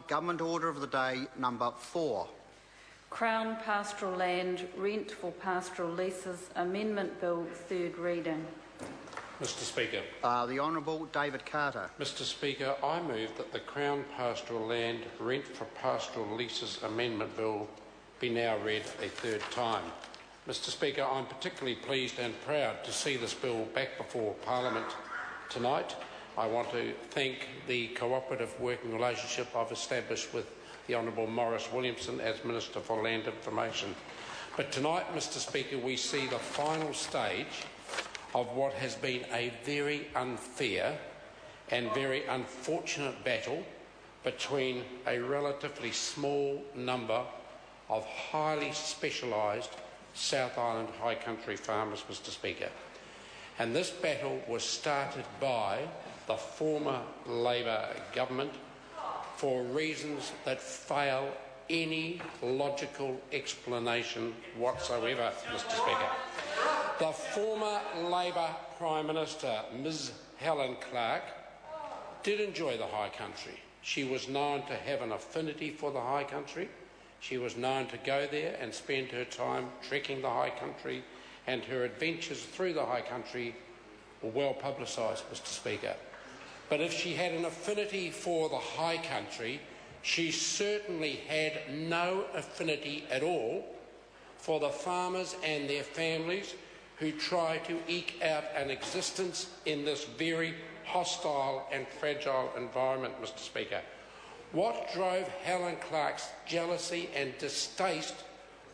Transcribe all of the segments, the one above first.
Government Order of the Day number 4. Crown Pastoral Land Rent for Pastoral Leases Amendment Bill, third reading. Mr Speaker. The Honourable David Carter. Mr Speaker, I move that the Crown Pastoral Land Rent for Pastoral Leases Amendment Bill be now read a third time. Mr Speaker, I'm particularly pleased and proud to see this bill back before Parliament tonight. I want to thank the cooperative working relationship I've established with the Honourable Maurice Williamson as Minister for Land Information. But tonight, Mr Speaker, we see the final stage of what has been a very unfair and very unfortunate battle between a relatively small number of highly specialised South Island high country farmers, Mr Speaker. And this battle was started by the former Labor government for reasons that fail any logical explanation whatsoever, Mr Speaker. The former Labor Prime Minister, Ms Helen Clark, did enjoy the high country. She was known to have an affinity for the high country. She was known to go there and spend her time trekking the high country, and her adventures through the high country were well publicised, Mr Speaker. But if she had an affinity for the high country, she certainly had no affinity at all for the farmers and their families who try to eke out an existence in this very hostile and fragile environment, Mr Speaker. What drove Helen Clark's jealousy and distaste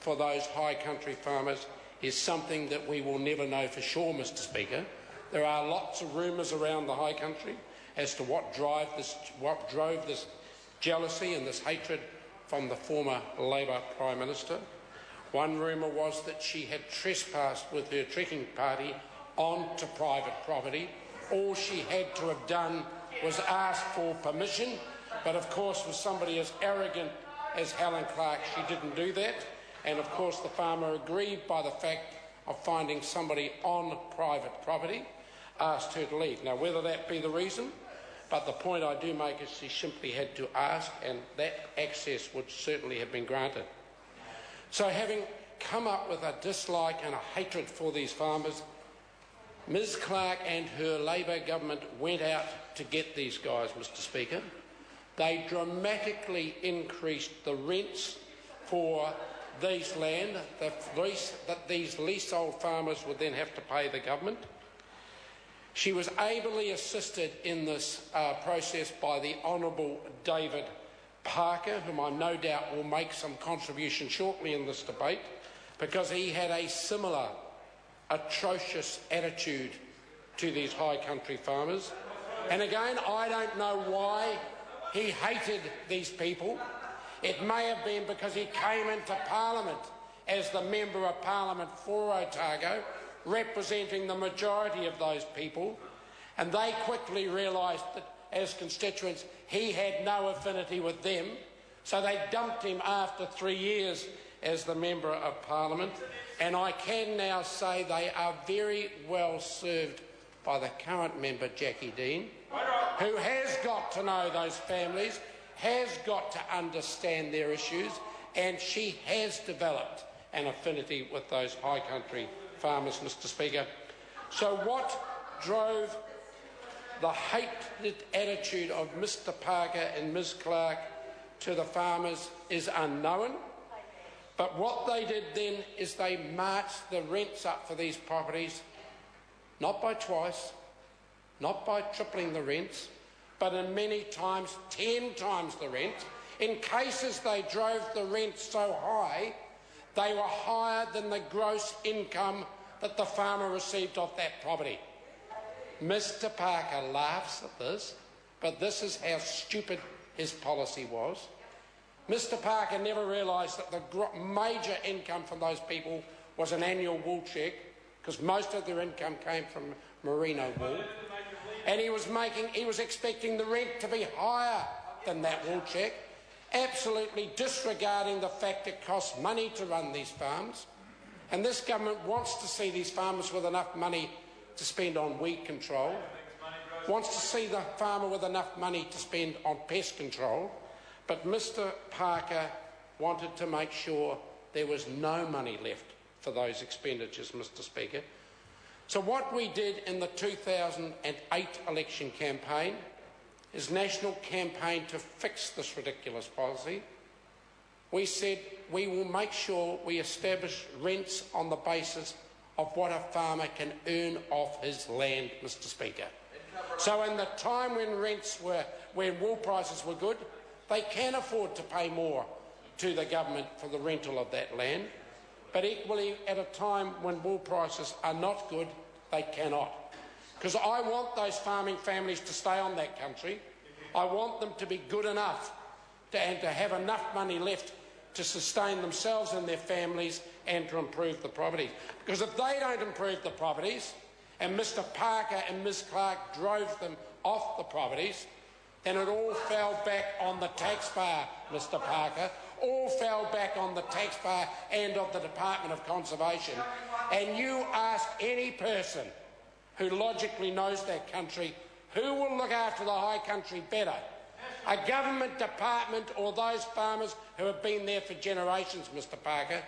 for those high country farmers is something that we will never know for sure, Mr Speaker. There are lots of rumours around the high country as to what drove this jealousy and this hatred from the former Labor Prime Minister. One rumour was that she had trespassed with her trekking party onto private property. All she had to have done was ask for permission, but of course with somebody as arrogant as Helen Clark, she didn't do that. And of course the farmer, aggrieved by the fact of finding somebody on private property, asked her to leave. Now, whether that be the reason, but the point I do make is she simply had to ask, and that access would certainly have been granted. So having come up with a dislike and a hatred for these farmers, Ms Clark and her Labor government went out to get these guys, Mr Speaker. They dramatically increased the rents for these land, that these leasehold farmers would then have to pay the government. She was ably assisted in this process by the Honourable David Parker, whom I no doubt will make some contribution shortly in this debate, because he had a similar atrocious attitude to these high country farmers. And again, I don't know why he hated these people. It may have been because he came into Parliament as the Member of Parliament for Otago, representing the majority of those people, and they quickly realised that as constituents he had no affinity with them, so they dumped him after 3 years as the Member of Parliament. And I can now say they are very well served by the current member, Jackie Dean, who has got to know those families, has got to understand their issues, and she has developed an affinity with those high country farmers, Mr Speaker. So what drove the hated attitude of Mr Parker and Ms Clark to the farmers is unknown, but what they did then is they marched the rents up for these properties, not by twice, not by tripling the rents, but in many times 10 times the rent. In cases they drove the rent so high, they were higher than the gross income that the farmer received off that property. Mr Parker laughs at this, but this is how stupid his policy was. Mr Parker never realised that the major income from those people was an annual wool check, because most of their income came from merino wool, and he was expecting the rent to be higher than that wool check, absolutely disregarding the fact it costs money to run these farms. And this government wants to see these farmers with enough money to spend on weed control, wants to see the farmer with enough money to spend on pest control, But Mr Parker wanted to make sure there was no money left for those expenditures, Mr Speaker. So what we did in the 2008 election campaign is national campaign to fix this ridiculous policy. We said we will make sure we establish rents on the basis of what a farmer can earn off his land, Mr Speaker. So in the time when wool prices were good, they can afford to pay more to the government for the rental of that land. But equally, at a time when wool prices are not good, they cannot. Because I want those farming families to stay on that country. I want them to be good enough and to have enough money left to sustain themselves and their families and to improve the properties. Because if they don't improve the properties, and Mr Parker and Ms Clark drove them off the properties, then it all fell back on the taxpayer, Mr Parker, all fell back on the taxpayer and of the Department of Conservation. And you ask any person who logically knows that country, who will look after the high country better? A government department or those farmers who have been there for generations, Mr Parker?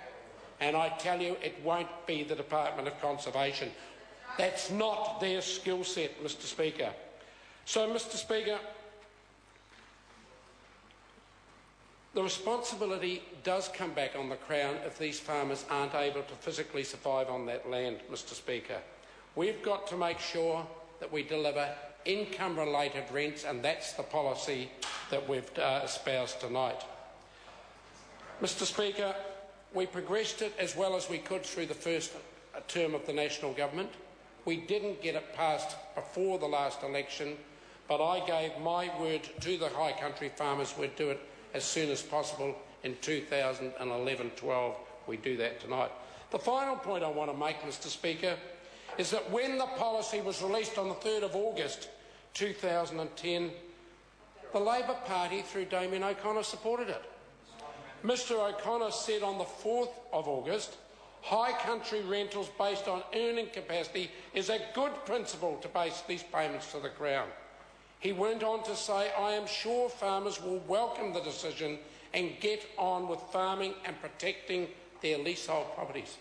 And I tell you, it won't be the Department of Conservation. That's not their skill set, Mr Speaker. So, Mr Speaker, the responsibility does come back on the Crown if these farmers aren't able to physically survive on that land, Mr Speaker. We've got to make sure that we deliver income-related rents, and that's the policy that we've espoused tonight. Mr Speaker, we progressed it as well as we could through the first term of the National Government. We didn't get it passed before the last election, but I gave my word to the high country farmers we'd do it as soon as possible in 2011-12. We do that tonight. The final point I want to make, Mr Speaker, is that when the policy was released on the 3rd of August 2010, the Labor Party, through Damien O'Connor, supported it. Mr O'Connor said on the 4th of August, high country rentals based on earning capacity is a good principle to base these payments to the Crown. He went on to say, I am sure farmers will welcome the decision and get on with farming and protecting their leasehold properties.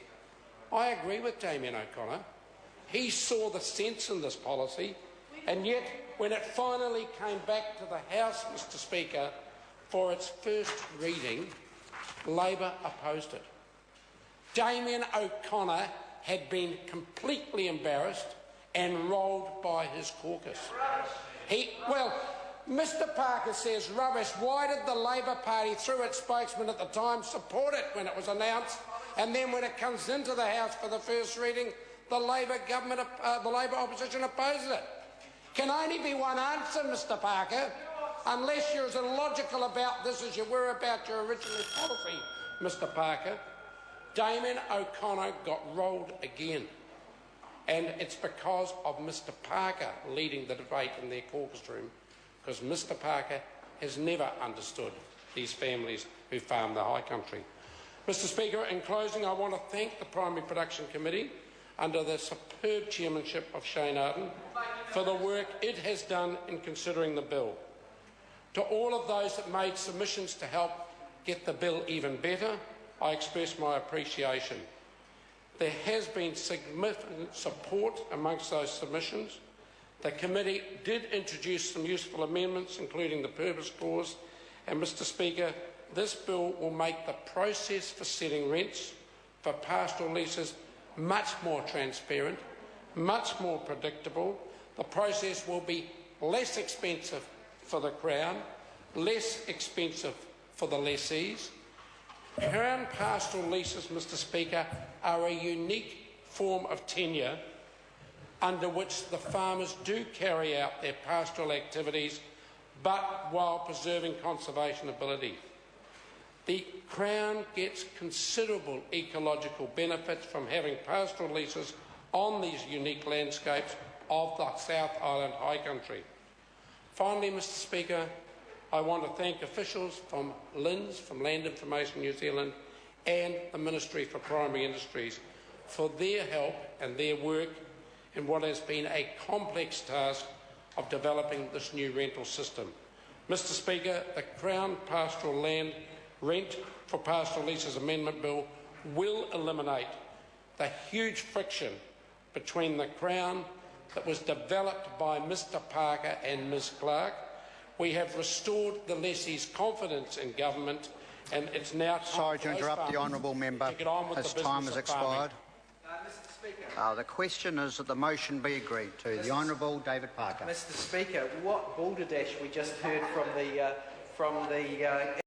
I agree with Damien O'Connor. He saw the sense in this policy, and yet when it finally came back to the House, Mr Speaker, for its first reading, Labor opposed it. Damien O'Connor had been completely embarrassed and rolled by his caucus. Mr Parker says rubbish. Why did the Labor Party, through its spokesman at the time, support it when it was announced, and then when it comes into the House for the first reading, the Labor opposition opposes it? Can only be one answer, Mr Parker, unless you're as illogical about this as you were about your original policy, Mr Parker. Damien O'Connor got rolled again, and it's because of Mr Parker leading the debate in their caucus room, because Mr Parker has never understood these families who farm the high country. Mr Speaker, in closing, I want to thank the Primary Production Committee under the superb chairmanship of Shane Arden for the work it has done in considering the bill. To all of those that made submissions to help get the bill even better, I express my appreciation. There has been significant support amongst those submissions. The committee did introduce some useful amendments, including the purpose clause, and Mr Speaker, this bill will make the process for setting rents for pastoral leases much more transparent, much more predictable. The process will be less expensive for the Crown, less expensive for the lessees. Crown pastoral leases, Mr Speaker, are a unique form of tenure under which the farmers do carry out their pastoral activities, but while preserving conservation ability. The Crown gets considerable ecological benefits from having pastoral leases on these unique landscapes of the South Island High Country. Finally, Mr Speaker, I want to thank officials from LINZ, from Land Information New Zealand, and the Ministry for Primary Industries for their help and their work in what has been a complex task of developing this new rental system. Mr Speaker, the Crown Pastoral Land Rent for Pastoral Leases Amendment Bill will eliminate the huge friction between the Crown that was developed by Mr Parker and Ms Clark. We have restored the lessee's confidence in government, and it's now time Sorry to interrupt the honourable member. His time has expired. Mr Speaker. The question is that the motion be agreed to. The Honourable David Parker. Mr Speaker, what balderdash we just heard from the